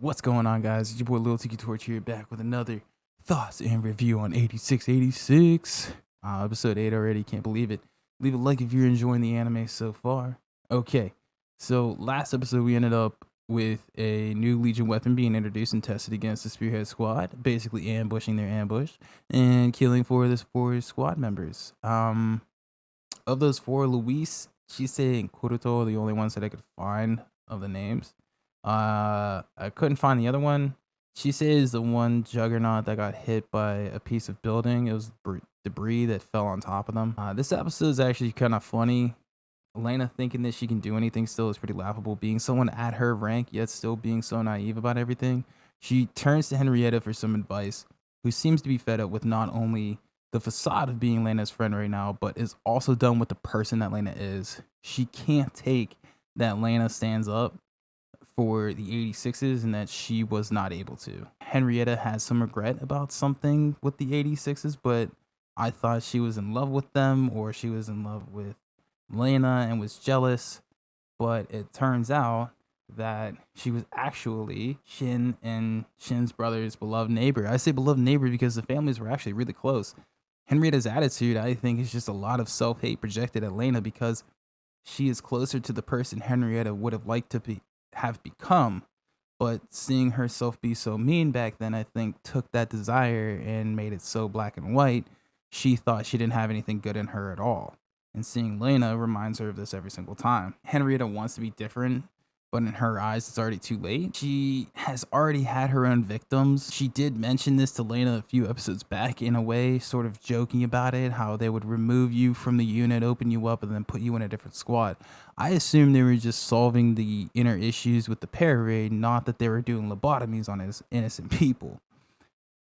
What's going on, guys? It's your boy Lil Tiki Torch here, back with another thoughts and review on 8686. Episode 8 already, can't believe it. Leave a like if you're enjoying the anime so far. Okay, so last episode we ended up with a new Legion weapon being introduced and tested against the Spearhead squad, basically ambushing their ambush and killing four of the four squad members. Of those four, Luis, Chise, and Kuruto are the only ones that I could find of the names. I couldn't find the other one. She says the one juggernaut that got hit by a piece of building. It was debris that fell on top of them. This episode is actually kind of funny. Lena thinking that she can do anything still is pretty laughable. Being someone at her rank, yet still being so naive about everything. She turns to Henrietta for some advice, who seems to be fed up with not only the facade of being Lena's friend right now, but is also done with the person that Lena is. She can't take that Lena stands up for the 86s and that she was not able to. Henrietta has some regret about something with the 86s, but I thought she was in love with them or she was in love with Lena and was jealous. But it turns out that she was actually Shin and Shin's brother's beloved neighbor. I say beloved neighbor because the families were actually really close. Henrietta's attitude, I think, is just a lot of self-hate projected at Lena because she is closer to the person Henrietta would have liked to have become, but seeing herself be so mean back then, I think took that desire and made it so black and white. She thought she didn't have anything good in her at all. And seeing Lena reminds her of this every single time. Henrietta wants to be different, but in her eyes, it's already too late. She has already had her own victims. She did mention this to Lena a few episodes back in a way, sort of joking about it, how they would remove you from the unit, open you up, and then put you in a different squad. I assumed they were just solving the inner issues with the para raid, not that they were doing lobotomies on innocent people.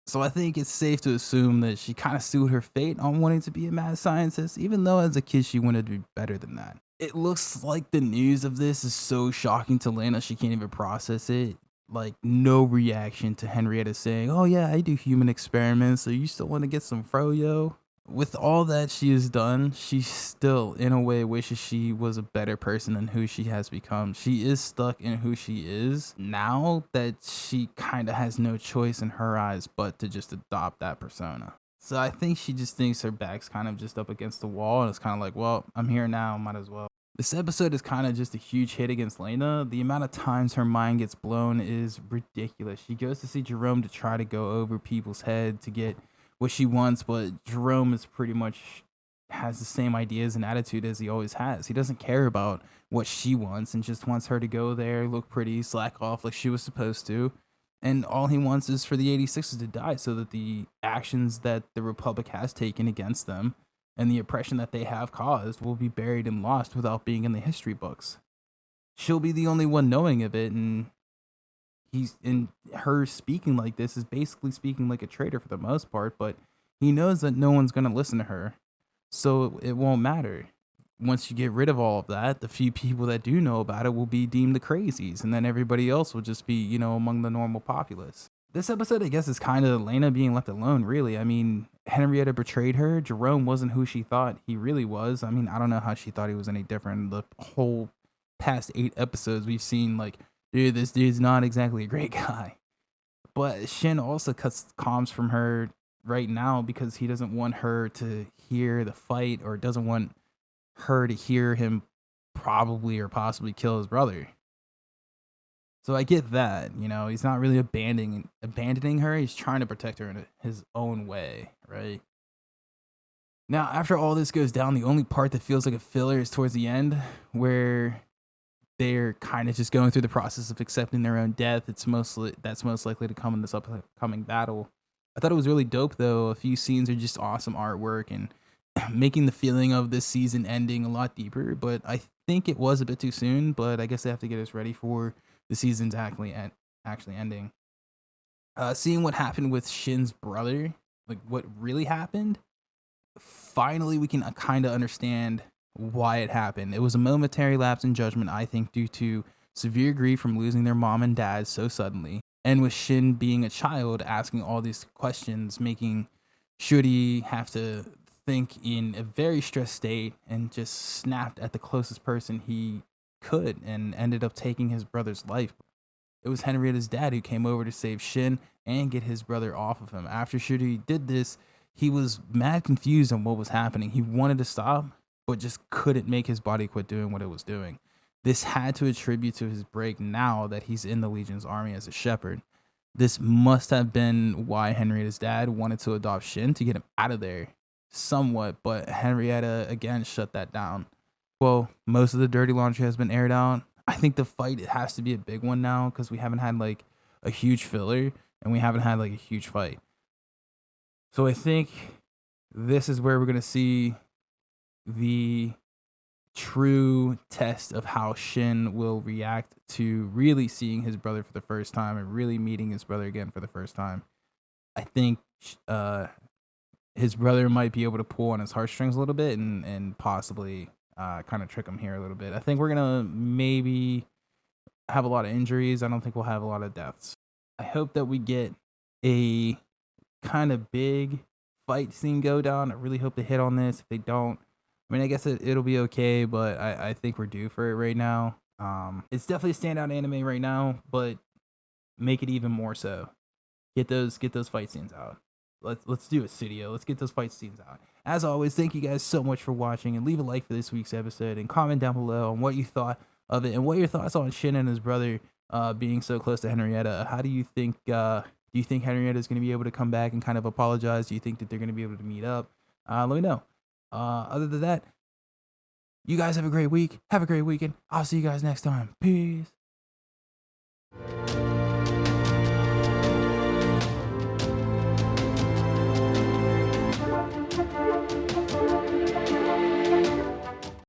So I think it's safe to assume that she kind of sued her fate on wanting to be a mad scientist, even though as a kid she wanted to be better than that. It looks like the news of this is so shocking to Lena she can't even process it. Like, no reaction to Henrietta saying, "Oh yeah, I do human experiments, so you still want to get some froyo?" With all that she has done, she still, in a way, wishes she was a better person than who she has become. She is stuck in who she is now that she kind of has no choice in her eyes but to just adopt that persona. So I think she just thinks her back's kind of just up against the wall and it's kind of like, well, I'm here now, might as well. This episode is kind of just a huge hit against Lena. The amount of times her mind gets blown is ridiculous. She goes to see Jerome to try to go over people's head to get what she wants, but Jerome is pretty much has the same ideas and attitude as he always has. He doesn't care about what she wants and just wants her to go there, look pretty, slack off like she was supposed to. And all he wants is for the 86s to die so that the actions that the Republic has taken against them and the oppression that they have caused will be buried and lost without being in the history books. She'll be the only one knowing of it, and her speaking like this is basically speaking like a traitor for the most part, but he knows that no one's going to listen to her, so it won't matter. Once you get rid of all of that, the few people that do know about it will be deemed the crazies, and then everybody else will just be, among the normal populace. This episode, I guess, is kind of Lena being left alone, really. I mean, Henrietta betrayed her. Jerome wasn't who she thought he really was. I mean, I don't know how she thought he was any different. The whole past 8 episodes, we've seen, like, dude, this dude's not exactly a great guy. But Shin also cuts comms from her right now because he doesn't want her to hear the fight or doesn't want her to hear him probably or possibly kill his brother. So I get that, he's not really abandoning her. He's trying to protect her in his own way, right? Now, after all this goes down, the only part that feels like a filler is towards the end, where they're kind of just going through the process of accepting their own death. That's most likely to come in this upcoming battle. I thought it was really dope, though. A few scenes are just awesome artwork and making the feeling of this season ending a lot deeper. But I think it was a bit too soon. But I guess they have to get us ready for the season's actually ending. Seeing what happened with Shin's brother, like what really happened, finally we can kind of understand why it happened. It was a momentary lapse in judgment, I think, due to severe grief from losing their mom and dad so suddenly. And with Shin being a child, asking all these questions, making Shuri have to think in a very stressed state and just snapped at the closest person he could and ended up taking his brother's life. it was Henrietta's dad who came over to save Shin and get his brother off of him. After Shuri did this, he was mad confused on what was happening. He wanted to stop, but just couldn't make his body quit doing what it was doing. This had to attribute to his break now that he's in the Legion's army as a shepherd. This must have been why Henrietta's dad wanted to adopt Shin to get him out of there somewhat, but Henrietta again shut that down. Well, most of the dirty laundry has been aired out. I think the fight, it has to be a big one now because we haven't had like a huge filler and we haven't had like a huge fight. So I think this is where we're going to see the true test of how Shin will react to really seeing his brother for the first time and really meeting his brother again for the first time. I think his brother might be able to pull on his heartstrings a little bit and possibly kind of trick him here a little bit. I think we're going to maybe have a lot of injuries. I don't think we'll have a lot of deaths. I hope that we get a kind of big fight scene go down. I really hope they hit on this. If they don't, I mean, I guess it'll be okay, but I think we're due for it right now. It's definitely a standout anime right now, but make it even more so. Get those fight scenes out. Let's do it, studio. Let's get those fight scenes out. As always, thank you guys so much for watching, and leave a like for this week's episode and comment down below on what you thought of it and what your thoughts on Shin and his brother being so close to Henrietta. How do you think Henrietta is going to be able to come back and kind of apologize? Do you think that they're going to be able to meet up? Let me know. Other than that, you guys have a great week. Have a great weekend. I'll see you guys next time. Peace.